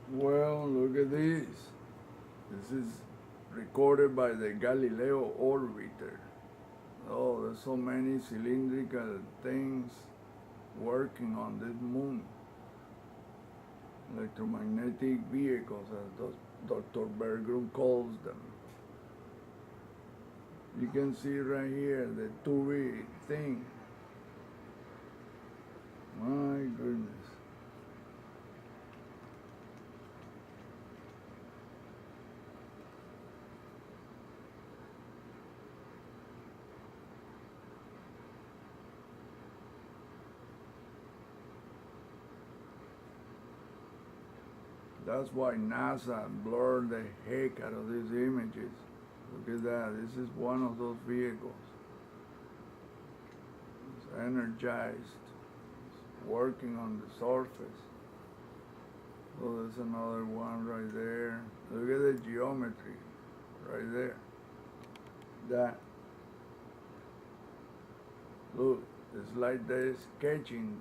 Well, look at this. This is recorded by the Galileo orbiter. Oh, there's so many cylindrical things working on this moon. Electromagnetic vehicles, as Dr. Bergrum calls them. You can see right here the tubby thing. My goodness. That's why NASA blurred the heck out of these images. Look at that. This is one of those vehicles. It's energized. It's working on the surface. So there's another one right there. Look at the geometry right there. That. Look, it's like they're sketching.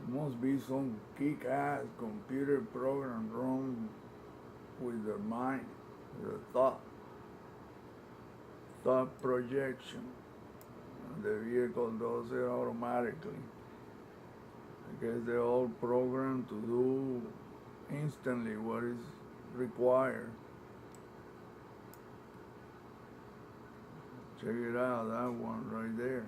It must be some kick-ass computer program run with their mind, their thought projection. And the vehicle does it automatically. I guess they're all programmed to do instantly what is required. Check it out, that one right there.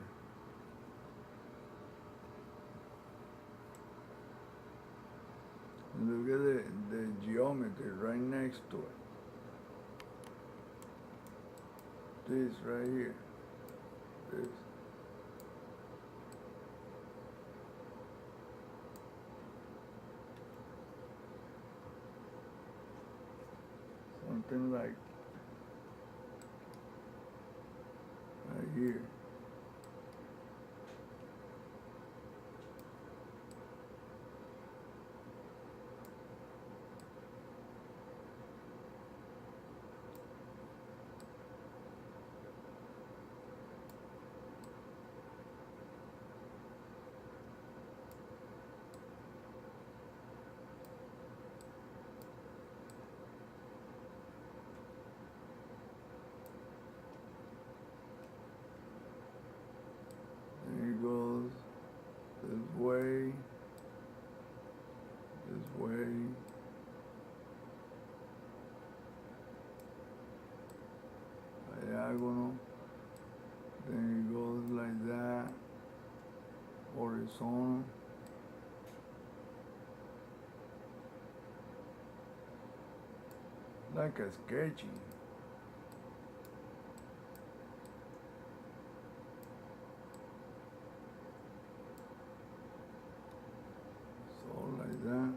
And look at the geometry right next to it. This right here. This. Something like right here. There he goes. This way. This way. Diagonal. Then he goes like that. Horizontal. Like a sketching. So like that.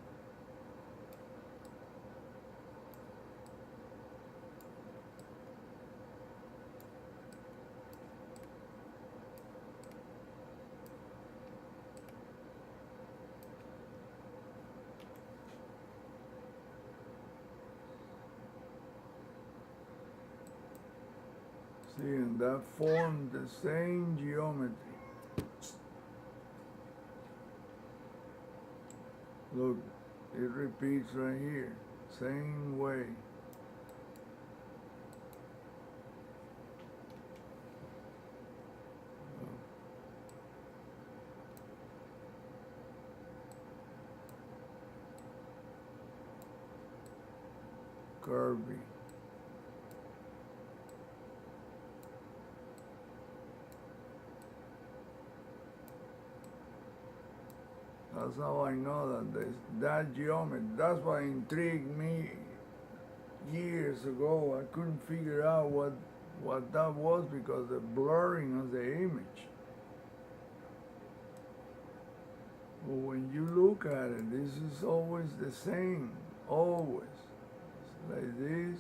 See, and that formed the same geometry. Look, it repeats right here. Same way. Kirby. That's how I know that geometry. That's what intrigued me years ago. I couldn't figure out what that was because the blurring of the image. But when you look at it, this is always the same. Always. It's like this.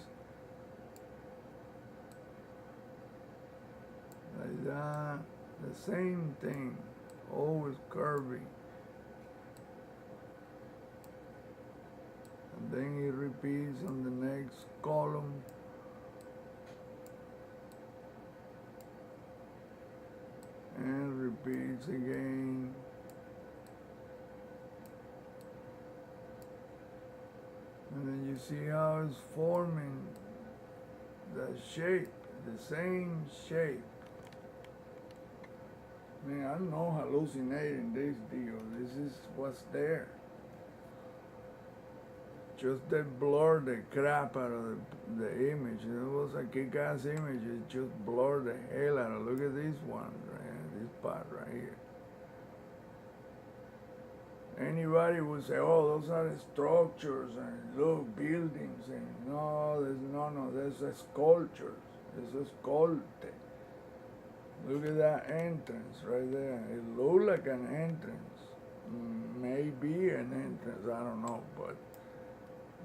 Like that. The same thing. Always curving. And then it repeats on the next column. And repeats again. And then you see how it's forming the shape, the same shape. Man, I'm not hallucinating this deal. This is what's there. Just they blur the crap out of the image. It was a kick-ass image. It just blurred the hell out of it. Look at this one, right? This part right here. Anybody would say, oh, those are the structures and look, buildings. And no, there's there's a sculptures. There's a sculpte. Look at that entrance right there. It looks like an entrance. Maybe an entrance, I don't know. But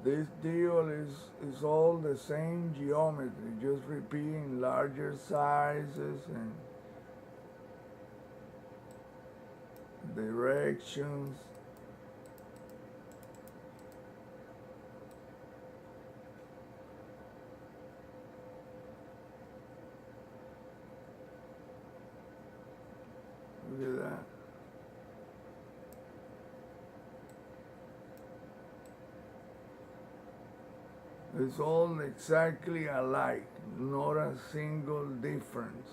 this deal is all the same geometry, just repeating larger sizes and directions. Look at that. It's all exactly alike, not a single difference.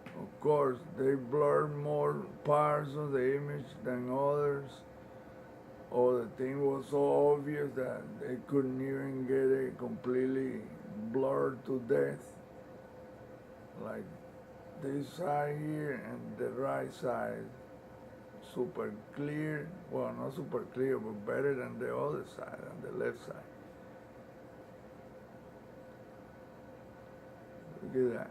Of course, they blur more parts of the image than others, or the thing was so obvious that they couldn't even get it completely blurred to death. Like this side here and the right side, super clear. Well, not super clear, but better than the other side, on the left side. Look at that.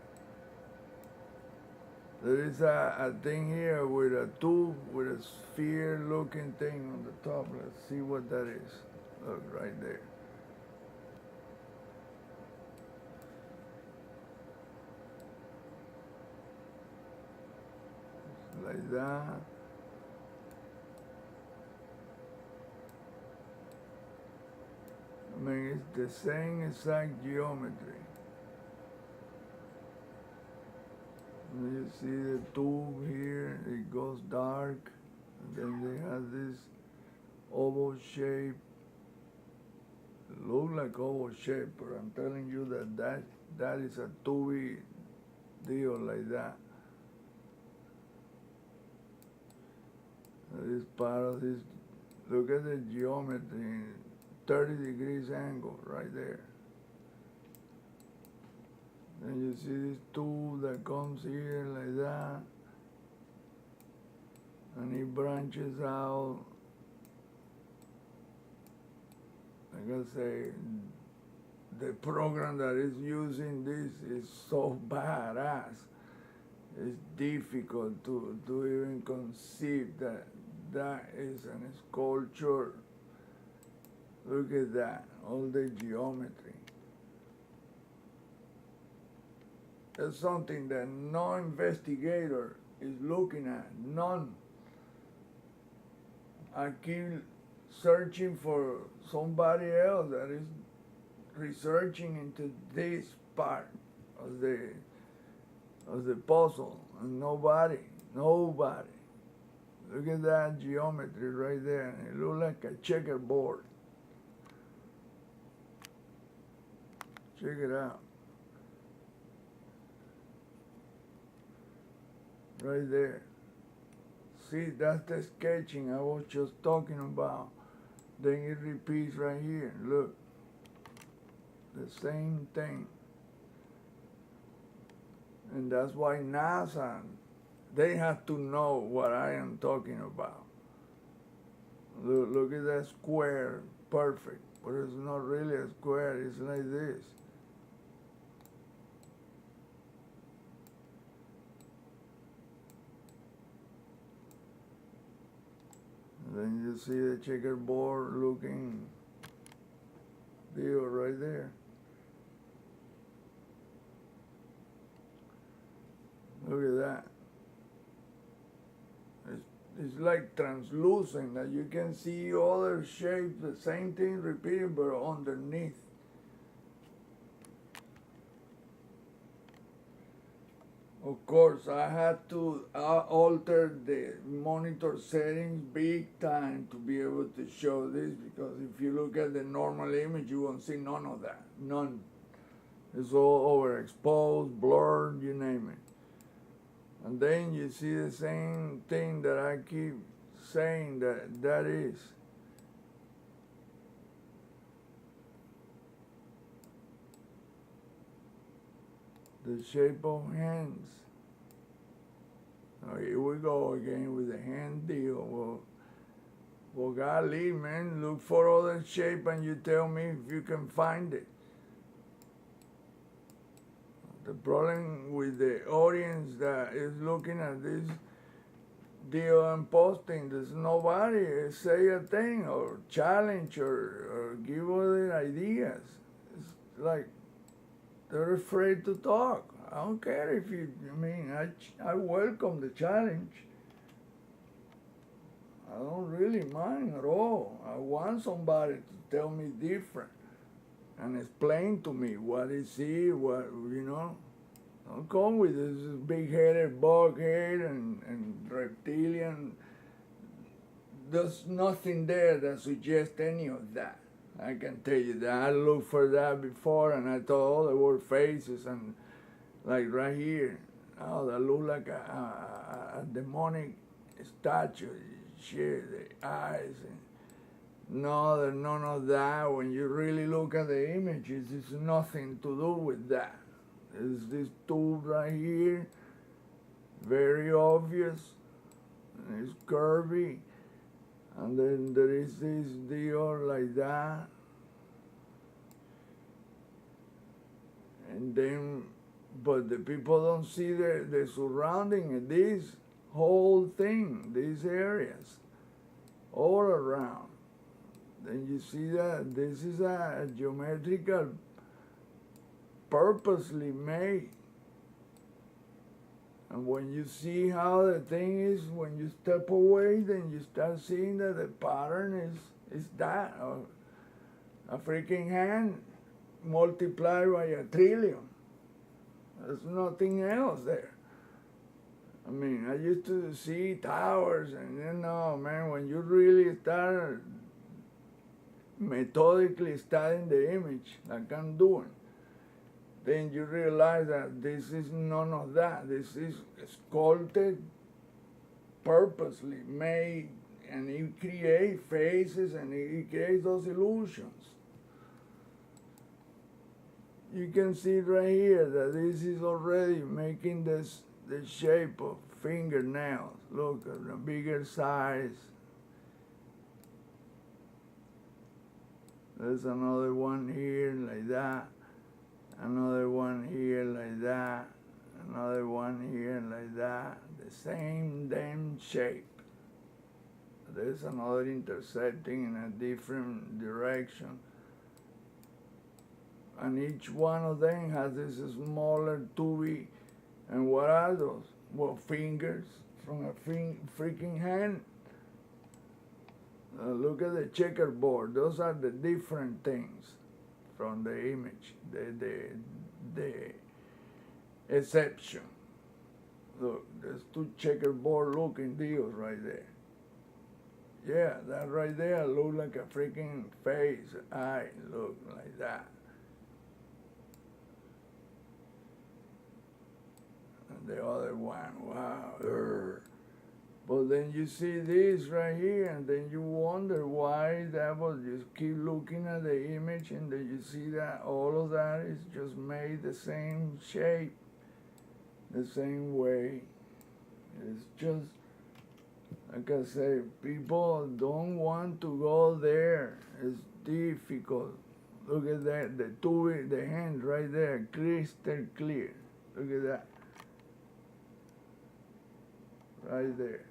There is a thing here with a tube, with a sphere-looking thing on the top. Let's see what that is. Look, right there. Like that. I mean, it's the same exact geometry. You see the tube here, it goes dark, and then they have this oval shape. It looks like oval shape, but I'm telling you that is a tubey deal like that. That is part of this. Look at the geometry, 30 degrees angle right there. Then you see this tube that comes here like that, and it branches out. Like I say, the program that is using this is so badass. It's difficult to even conceive that that is a sculpture. Look at that, all the geometry. That's something that no investigator is looking at, none. I keep searching for somebody else that is researching into this part of the puzzle, and nobody. Look at that geometry right there. It looks like a checkerboard. Check it out. Right there. See, that's the sketching I was just talking about. Then it repeats right here. Look. The same thing. And that's why NASA, they have to know what I am talking about. Look at that square, perfect. But it's not really a square, it's like this. Then you see the checkerboard looking deal right there. Look at that. It's like translucent, that you can see other shapes, the same thing repeating, but underneath. Of course, I had to alter the monitor settings big time to be able to show this, because if you look at the normal image, you won't see none of that. None. It's all overexposed, blurred, you name it. And then you see the same thing that I keep saying, that is. The shape of hands. Oh, here we go again with the hand deal. Well, golly, man, look for other shape and you tell me if you can find it. The problem with the audience that is looking at this deal I'm posting, there's nobody say a thing or challenge or give other ideas. It's like they're afraid to talk. I don't care if you, I welcome the challenge. I don't really mind at all. I want somebody to tell me different and explain to me what is he, Don't come with this big-headed bug head and reptilian. There's nothing there that suggests any of that. I can tell you that. I looked for that before and I thought, oh, there were faces and like right here. Oh, that look like a demonic statue. Shit, the eyes. No, there's none of that. When you really look at the images, it's nothing to do with that. There's this tube right here, very obvious, and it's curvy. And then there is this deal like that. And then, but the people don't see the surrounding, this whole thing, these areas, all around. Then you see that this is a geometrical, purposely made. And when you see how the thing is, when you step away, then you start seeing that the pattern is that. A freaking hand multiplied by 1 trillion. There's nothing else there. I mean, I used to see towers, and man, when you really start methodically studying the image, like I'm doing, then you realize that this is none of that. This is sculpted, purposely made, and it creates faces and it creates those illusions. You can see right here that this is already making the shape of fingernails. Look at the bigger size. There's another one here like that. Another one here like that, another one here like that, the same damn shape. There's another intersecting in a different direction. And each one of them has this smaller tubey. And what are those? Well, fingers from a freaking hand. Look at the checkerboard. Those are the different things from the image, the exception. Look, there's 2 checkerboard looking deals right there. Yeah, that right there look like a freaking face, eye, look like that. And the other one, wow. But then you see this right here, and then you wonder why that was. Just keep looking at the image, and then you see that all of that is just made the same shape, the same way. It's just, like I say, people don't want to go there. It's difficult. Look at that, the hand right there, crystal clear. Look at that. Right there.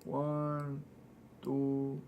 One, to